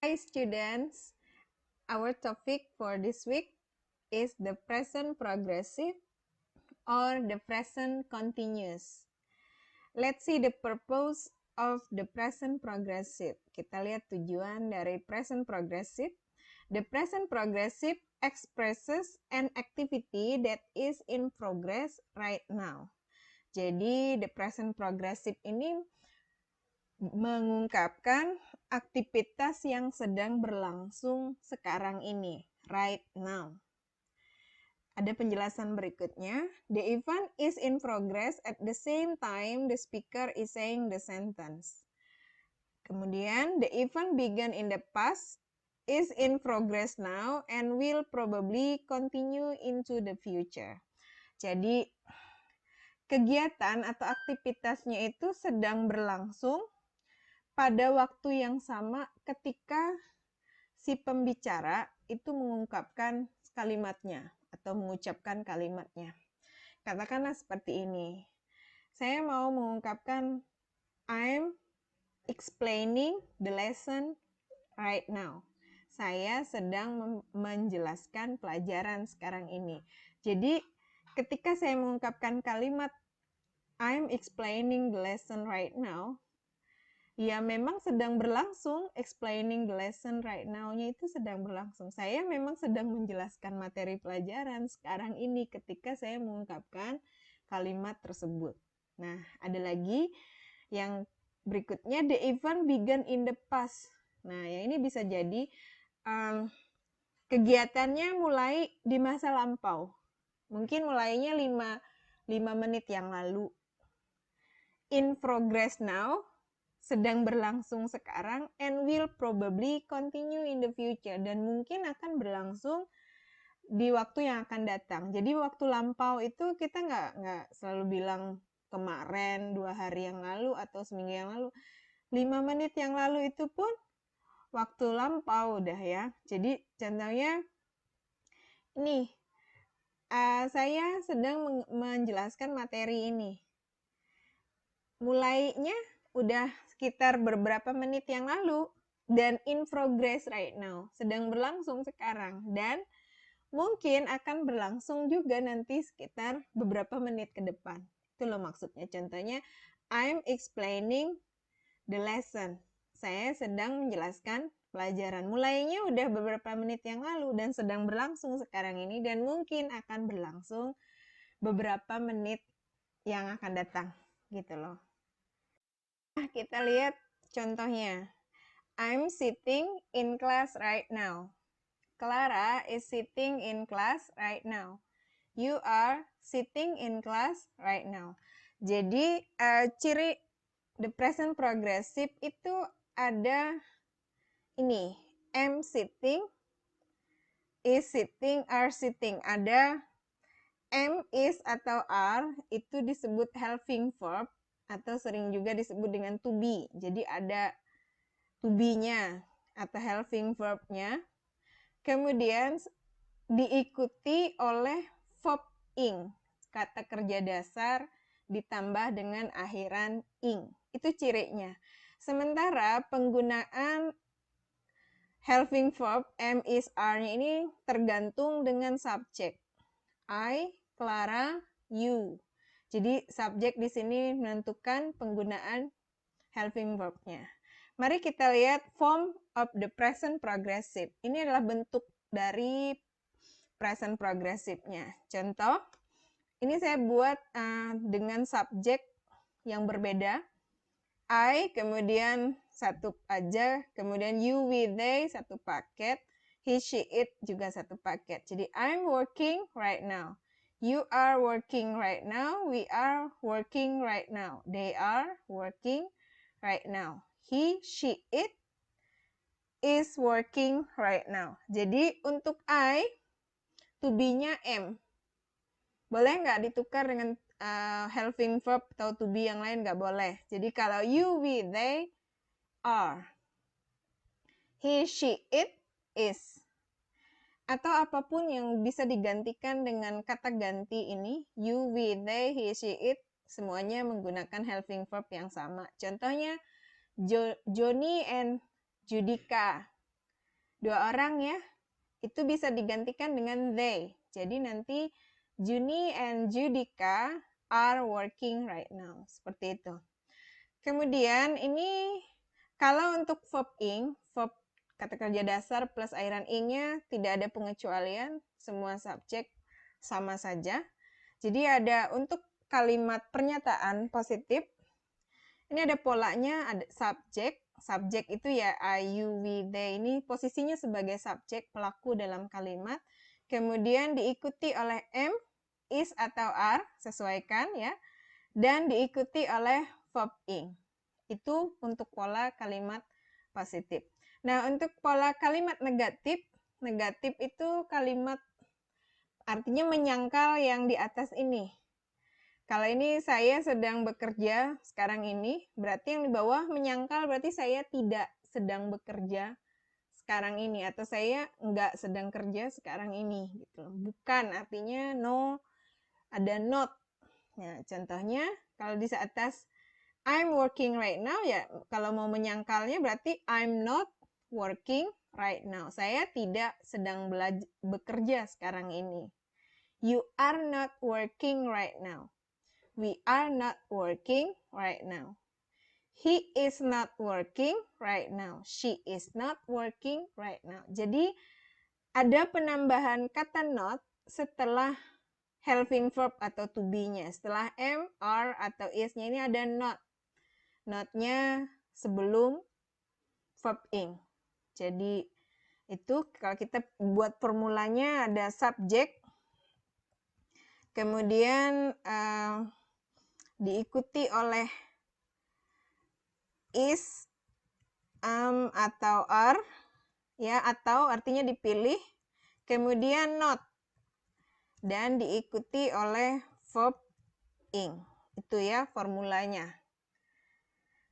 Hi students, our topic for this week is the present progressive or the present continuous. Let's see the purpose of the present progressive. Kita lihat tujuan dari present progressive. The present progressive expresses an activity that is in progress right now. Jadi the present progressive ini mengungkapkan aktivitas yang sedang berlangsung sekarang ini, right now. Ada penjelasan berikutnya. The event is in progress at the same time the speaker is saying the sentence. Kemudian, the event began in the past, is in progress now, and will probably continue into the future. Jadi, kegiatan atau aktivitasnya itu sedang berlangsung pada waktu yang sama ketika si pembicara itu mengungkapkan kalimatnya atau mengucapkan kalimatnya. Katakanlah seperti ini. Saya mau mengungkapkan I'm explaining the lesson right now. Saya sedang menjelaskan pelajaran sekarang ini. Jadi ketika saya mengungkapkan kalimat I'm explaining the lesson right now, ya memang sedang berlangsung, explaining the lesson right now-nya itu sedang berlangsung. Saya memang sedang menjelaskan materi pelajaran sekarang ini ketika saya mengungkapkan kalimat tersebut. Nah, ada lagi yang berikutnya, the event began in the past. Nah, yang ini bisa jadi kegiatannya mulai di masa lampau. Mungkin mulainya 5 menit yang lalu. In progress now, sedang berlangsung sekarang, and will probably continue in the future, dan mungkin akan berlangsung di waktu yang akan datang. Jadi waktu lampau itu kita nggak selalu bilang kemarin, 2 hari yang lalu, atau seminggu yang lalu. 5 menit yang lalu itu pun waktu lampau udah ya. Jadi contohnya nih, saya sedang menjelaskan materi ini. Mulainya udah sekitar beberapa menit yang lalu, dan in progress right now, sedang berlangsung sekarang, dan mungkin akan berlangsung juga nanti sekitar beberapa menit ke depan. Itu loh maksudnya. Contohnya, I'm explaining the lesson. Saya sedang menjelaskan pelajaran. Mulainya udah beberapa menit yang lalu dan sedang berlangsung sekarang ini, dan mungkin akan berlangsung beberapa menit yang akan datang. Gitu loh. Nah, kita lihat contohnya. I'm sitting in class right now. Clara is sitting in class right now. You are sitting in class right now. Jadi, ciri the present progressive itu ada ini. Am sitting, is sitting, are sitting. Ada am, is, atau are, itu disebut helping verb, atau sering juga disebut dengan to be. Jadi ada to be-nya atau helping verb-nya. Kemudian diikuti oleh verb ing, kata kerja dasar ditambah dengan akhiran ing. Itu cirinya. Sementara penggunaan helping verb am, is, are-nya ini tergantung dengan subjek. I, Clara, you. Jadi subjek di sini menentukan penggunaan helping verb-nya. Mari kita lihat form of the present progressive. Ini adalah bentuk dari present progressive-nya. Contoh, ini saya buat dengan subjek yang berbeda. I, kemudian satu aja, kemudian you, we, they, satu paket. He, she, it juga satu paket. Jadi I'm working right now. You are working right now. We are working right now. They are working right now. He, she, it is working right now. Jadi untuk I, to be-nya am. Boleh nggak ditukar dengan helping verb atau to be yang lain? Nggak boleh. Jadi kalau you, we, they are. He, she, it is. Atau apapun yang bisa digantikan dengan kata ganti ini, you, we, they, he, she, it, semuanya menggunakan helping verb yang sama. Contohnya, Johnny and Judika. 2 orang ya. Itu bisa digantikan dengan they. Jadi nanti Juni and Judika are working right now. Seperti itu. Kemudian ini kalau untuk verb ing, verb kata kerja dasar plus airan ing-nya tidak ada pengecualian, semua subjek sama saja. Jadi ada untuk kalimat pernyataan positif, ini ada polanya, ada subjek. Subjek itu ya I, you, we, they. Ini posisinya sebagai subjek pelaku dalam kalimat. Kemudian diikuti oleh am, is atau are, sesuaikan ya. Dan diikuti oleh verb ing. Itu untuk pola kalimat positif. Nah, untuk pola kalimat negatif, negatif itu kalimat artinya menyangkal yang di atas ini. Kalau ini saya sedang bekerja sekarang ini, berarti yang di bawah menyangkal berarti saya tidak sedang bekerja sekarang ini atau saya nggak sedang kerja sekarang ini gitu. Bukan artinya no, ada not. Nah, contohnya kalau di atas I'm working right now ya kalau mau menyangkalnya berarti I'm not working right now. Saya tidak sedang bekerja sekarang ini. You are not working right now. We are not working right now. He is not working right now. She is not working right now. Jadi ada penambahan kata not setelah helping verb atau to be-nya. Setelah am, are, atau is-nya ini ada not. Not-nya sebelum verb ing. Jadi itu kalau kita buat formulanya ada subjek, kemudian diikuti oleh is, am, atau are, ya, atau artinya dipilih, kemudian not, dan diikuti oleh verb ing. Itu ya formulanya.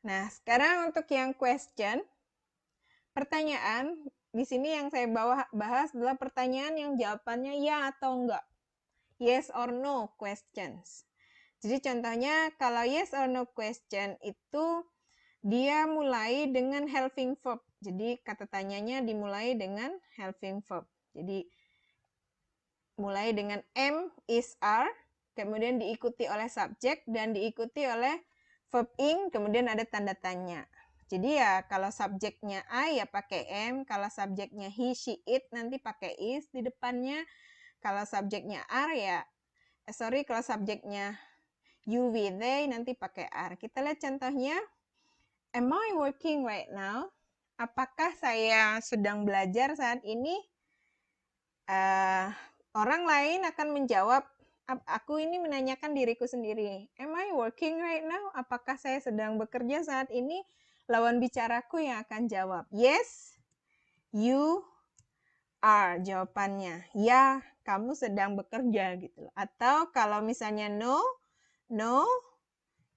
Nah, sekarang untuk yang question, pertanyaan, di sini yang saya bahas adalah pertanyaan yang jawabannya ya atau enggak. Yes or no questions. Jadi contohnya kalau yes or no question itu dia mulai dengan helping verb. Jadi kata tanyanya dimulai dengan helping verb. Jadi mulai dengan am, is, are, kemudian diikuti oleh subjek dan diikuti oleh verb ing, kemudian ada tanda tanya. Jadi ya kalau subjeknya I ya pakai am, kalau subjeknya he, she, it nanti pakai is di depannya. Kalau subjeknya are ya, kalau subjeknya you, we, they nanti pakai are. Kita lihat contohnya. Am I working right now? Apakah saya sedang belajar saat ini? Orang lain akan menjawab, aku ini menanyakan diriku sendiri. Am I working right now? Apakah saya sedang bekerja saat ini? Lawan bicaraku yang akan jawab. Yes, you are. Jawabannya. Ya, kamu sedang bekerja gitu. Atau kalau misalnya no, no,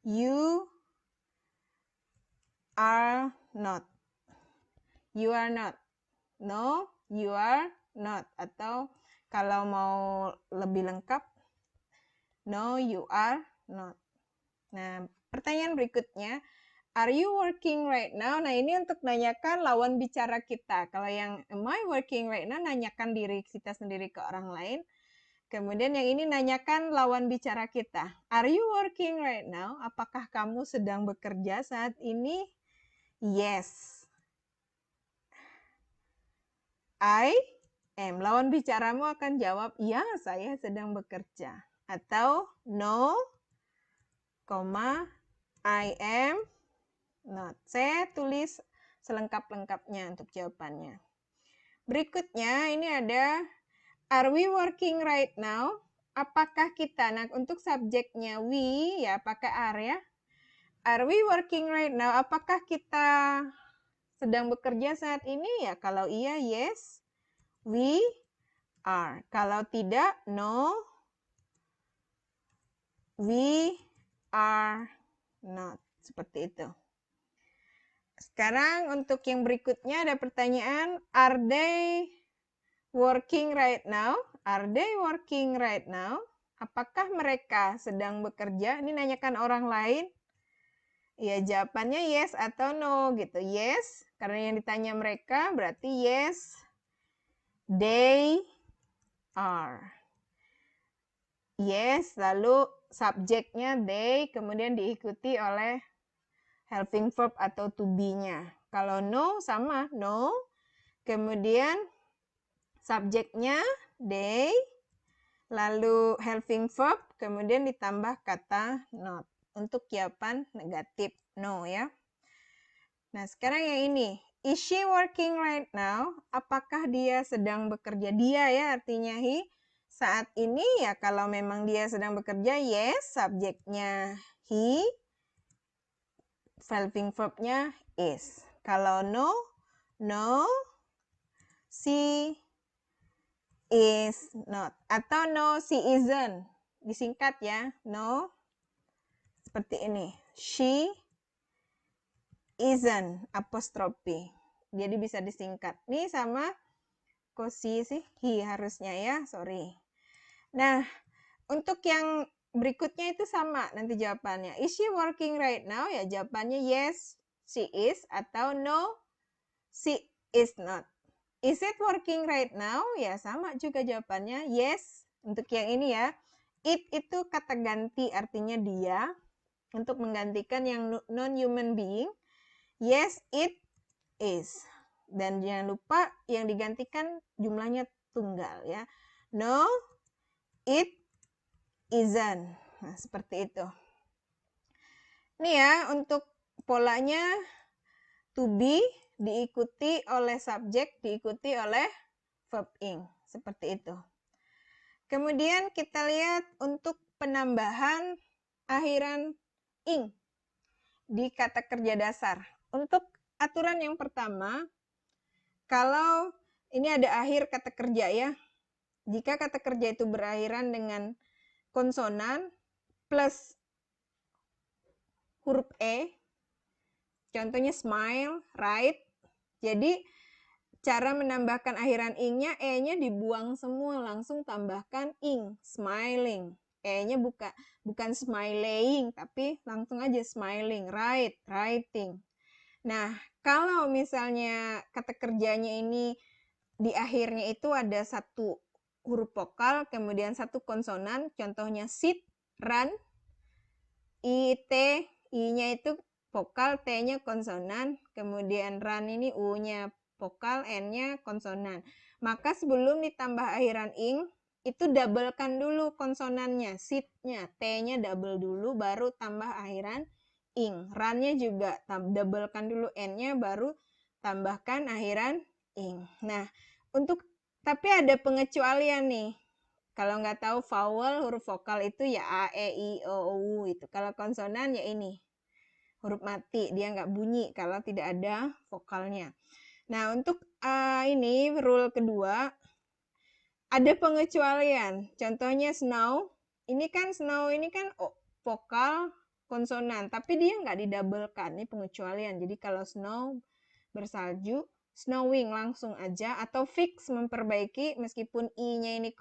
you are not. You are not. No, you are not. Atau kalau mau lebih lengkap, no, you are not. Nah, pertanyaan berikutnya, are you working right now? Nah, ini untuk nanyakan lawan bicara kita. Kalau yang am I working right now, nanyakan diri kita sendiri ke orang lain. Kemudian yang ini nanyakan lawan bicara kita. Are you working right now? Apakah kamu sedang bekerja saat ini? Yes. I am. Lawan bicaramu akan jawab, ya saya sedang bekerja. Atau no, I am not. Saya tulis selengkap-lengkapnya untuk jawabannya. Berikutnya ini ada are we working right now? Apakah kita, nah untuk subjeknya we ya pakai are ya. Are we working right now? Apakah kita sedang bekerja saat ini? Ya kalau iya yes, we are. Kalau tidak no, we are not. Seperti itu. Sekarang untuk yang berikutnya ada pertanyaan, are they working right now? Are they working right now? Apakah mereka sedang bekerja? Ini nanyakan orang lain. Ya jawabannya yes atau no gitu. Yes, karena yang ditanya mereka berarti yes, They are. Yes, lalu subjeknya they, kemudian diikuti oleh helping verb atau to be-nya. Kalau no sama, no. Kemudian subjeknya they, lalu helping verb, kemudian ditambah kata not. Untuk jawaban negatif, no ya. Nah, sekarang yang ini. Is she working right now? Apakah dia sedang bekerja? Dia ya, artinya he. Saat ini ya kalau memang dia sedang bekerja, yes, subjeknya he, helping verb-nya is. Kalau no, no, she is not. Atau no, she isn't. Disingkat ya, no. Seperti ini. She isn't, apostrofe. Jadi bisa disingkat. Ini sama kosi sih, he harusnya ya, sorry. Nah, untuk yang berikutnya itu sama nanti jawabannya. Is she working right now? Ya jawabannya yes, she is. Atau no, she is not. Is it working right now? Ya sama juga jawabannya yes. Untuk yang ini ya. It itu kata ganti artinya dia. Untuk menggantikan yang non-human being. Yes, it is. Dan jangan lupa yang digantikan jumlahnya tunggal ya. No, it isn't. Nah, seperti itu. Ini ya, untuk polanya to be diikuti oleh subjek, diikuti oleh verb ing. Seperti itu. Kemudian kita lihat untuk penambahan akhiran ing di kata kerja dasar. Untuk aturan yang pertama, kalau ini ada akhir kata kerja ya. Jika kata kerja itu berakhiran dengan konsonan plus huruf E, contohnya smile, right? Jadi cara menambahkan akhiran ing-nya, E-nya dibuang semua, langsung tambahkan ing, smiling. E-nya bukan smiling, tapi langsung aja smiling, right, writing. Nah, kalau misalnya kata kerjanya ini di akhirnya itu ada satu huruf vokal, kemudian satu konsonan, contohnya sit, run, I-T, I-nya itu vokal, T-nya konsonan, kemudian run ini U-nya vokal, N-nya konsonan. Maka sebelum ditambah akhiran ing, itu doublekan dulu konsonannya, sit-nya, T-nya double dulu, baru tambah akhiran ing. Run-nya juga doublekan dulu N-nya, baru tambahkan akhiran ing. Nah, tapi ada pengecualian nih. Kalau nggak tahu vowel, huruf vokal itu ya A, E, I, O, U itu. Kalau konsonan ya ini, huruf mati, dia nggak bunyi kalau tidak ada vokalnya. Nah, untuk ini rule kedua, ada pengecualian. Contohnya snow, ini kan vokal konsonan, tapi dia nggak didoublekan, ini pengecualian. Jadi kalau snow, bersalju, snowing langsung aja, atau fix memperbaiki meskipun i-nya ini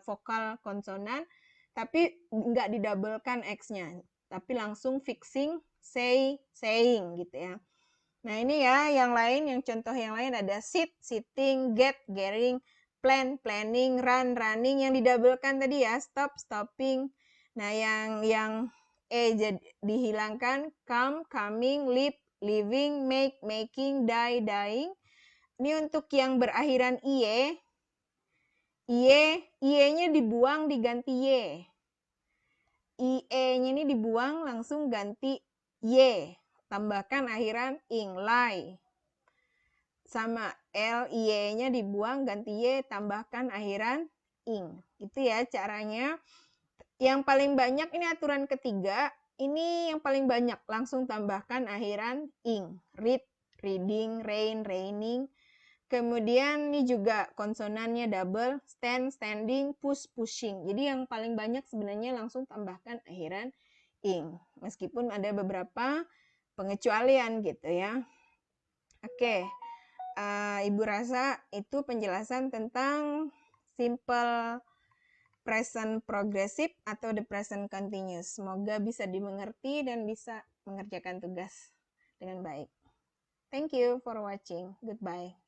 vokal konsonan, tapi nggak didoublekan x-nya, tapi langsung fixing, saying gitu ya. Nah ini ya yang lain, yang contoh yang lain ada sit, sitting, get, getting, plan, planning, run, running, yang didoublekan tadi ya, stop, stopping. Nah yang dihilangkan, come, coming, live, living, make, making, die, dying. Ini untuk yang berakhiran iye, iye-nya dibuang diganti ye. Ie-nya ini dibuang langsung ganti ye. Tambahkan akhiran ing, lie. Sama L-I-nya dibuang ganti Y, tambahkan akhiran ing. Itu ya caranya. Yang paling banyak ini aturan ketiga, ini yang paling banyak, langsung tambahkan akhiran ing. Read, reading, rain, raining. Kemudian ini juga konsonannya double, stand, standing, push, pushing. Jadi yang paling banyak sebenarnya langsung tambahkan akhiran ing. Meskipun ada beberapa pengecualian gitu ya. Oke. Ibu rasa itu penjelasan tentang simple present progressive atau the present continuous. Semoga bisa dimengerti dan bisa mengerjakan tugas dengan baik. Thank you for watching. Goodbye.